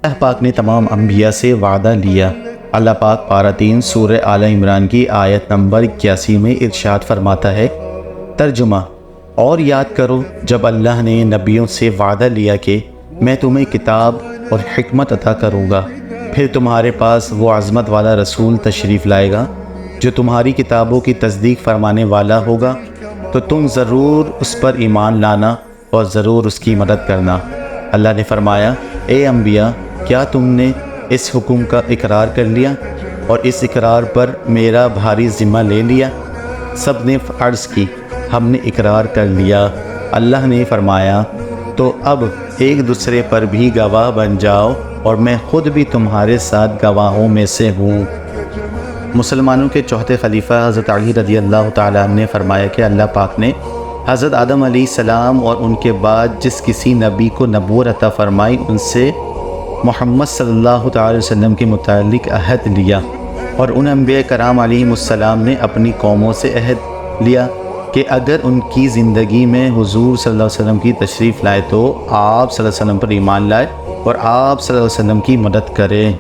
اللہ پاک نے تمام انبیاء سے وعدہ لیا۔ اللہ پاک پارہ 3 سورہ آل عمران کی آیت نمبر 81 میں ارشاد فرماتا ہے، ترجمہ: اور یاد کرو جب اللہ نے نبیوں سے وعدہ لیا کہ میں تمہیں کتاب اور حکمت عطا کروں گا، پھر تمہارے پاس وہ عظمت والا رسول تشریف لائے گا جو تمہاری کتابوں کی تصدیق فرمانے والا ہوگا، تو تم ضرور اس پر ایمان لانا اور ضرور اس کی مدد کرنا۔ اللہ نے فرمایا، اے انبیاء، کیا تم نے اس حکم کا اقرار کر لیا اور اس اقرار پر میرا بھاری ذمہ لے لیا؟ سب نے عرض کی، ہم نے اقرار کر لیا۔ اللہ نے فرمایا، تو اب ایک دوسرے پر بھی گواہ بن جاؤ اور میں خود بھی تمہارے ساتھ گواہوں میں سے ہوں۔ مسلمانوں کے چوتھے خلیفہ حضرت علی رضی اللہ تعالیٰ عنہ نے فرمایا کہ اللہ پاک نے حضرت آدم علیہ السلام اور ان کے بعد جس کسی نبی کو نبوت عطا فرمائی ان سے محمد صلی اللہ تعالی وسلم کے متعلق عہد لیا، اور ان انبیاء کرام علیہم السلام نے اپنی قوموں سے عہد لیا کہ اگر ان کی زندگی میں حضور صلی اللہ علیہ وسلم کی تشریف لائے تو آپ صلی اللہ علیہ وسلم پر ایمان لائے اور آپ صلی اللہ علیہ وسلم کی مدد کرے۔